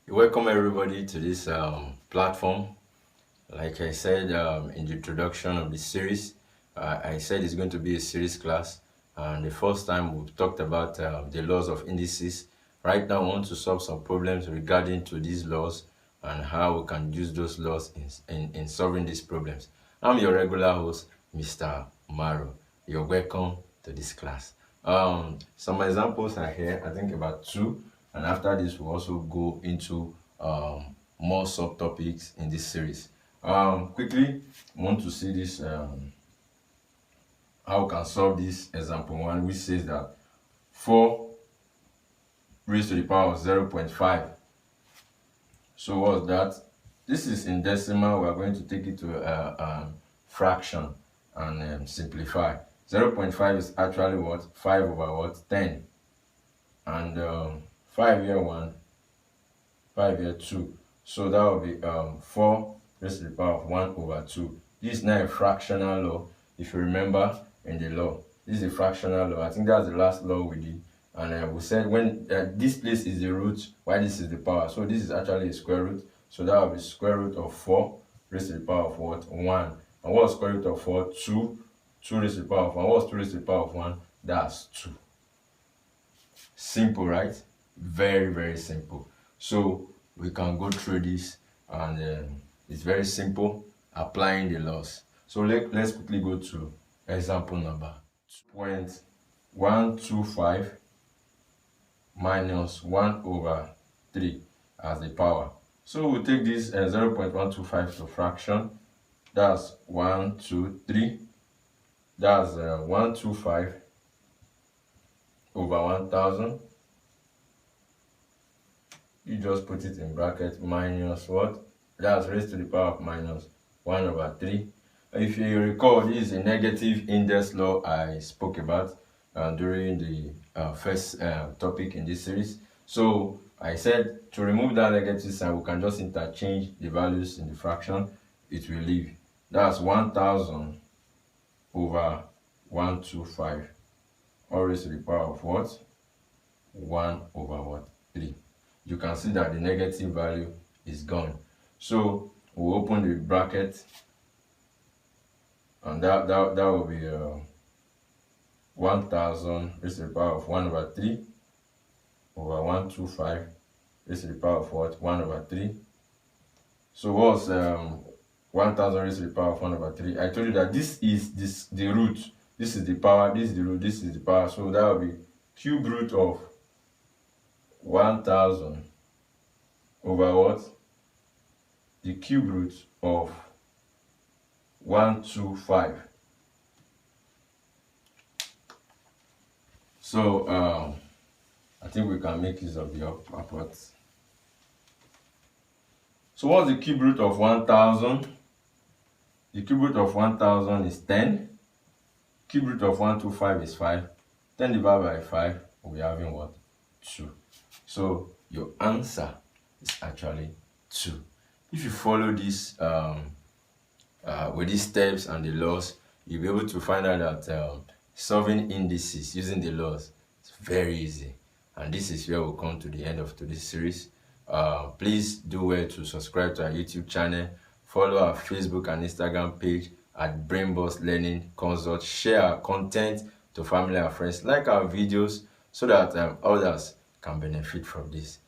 Welcome everybody to this platform. Like I said in the introduction of the series, I said it's going to be a series class. And the first time we've talked about the laws of indices. Right now, I want to solve some problems regarding to these laws and how we can use those laws in solving these problems. I'm your regular host, Mr. Maro. You're welcome to this class. Some examples are here, I think about two. And after this, we'll also go into more subtopics in this series. Quickly, I want to see this how we can solve this example 1, which says that 4 raised to the power of 0.5. So what's that? This is in decimal. We are going to take it to a fraction and simplify. 0.5 is actually what? 5 over what? 10. And 5 here 1, 5 here 2. So that will be 4 raised to the power of 1 over 2. This is now a fractional law, if you remember in the law. This is a fractional law. I think that's the last law we did. And we said when this place is the root, why this is the power. So this is actually a square root. So that will be square root of 4 raised to the power of what? 1. And what's square root of 4? 2. 2 raised to the power of 1. What's 2 raised to the power of 1? That's 2. Simple, right? Very, very simple. So we can go through this, and it's very simple applying the laws. So let's quickly go to example number 2.125 minus 1 over 3 as the power. So we'll take this 0.125 to fraction. That's 1, 2, 3. That's 125 over 1000. You just put it in bracket minus what? That's raised to the power of minus 1 over 3. If you recall, this is a negative index law I spoke about during the first topic in this series. So I said to remove that negative sign, we can just interchange the values in the fraction. It will leave. That's 1000 over 125. All raised to the power of what? 1 over what? 3. You can see that the negative value is gone. So we'll open the bracket, and that will be 1000 raised to the power of 1 over 3 over 125 raised to the power of what? 1 over 3. So what's 1000 raised to the power of 1 over 3? I told you that this is the root. This is the power, this is the root, this is the power. So that will be cube root of 1000 over what? The cube root of 125. So I think we can make use of the upwards. So what's the cube root of 1000? The cube root of 1000 is 10. Cube root of 125 is 5. 10 divided by 5, we'll be having what? 2. So your answer is actually 2. If you follow this with these steps and the laws, you'll be able to find out that solving indices using the laws is very easy. And this is where we'll come to the end of today's series. Please do well to subscribe to our YouTube channel, follow our Facebook and Instagram page at Brainboss Learning Consult, share our content to family and friends, like our videos so that others can benefit from this.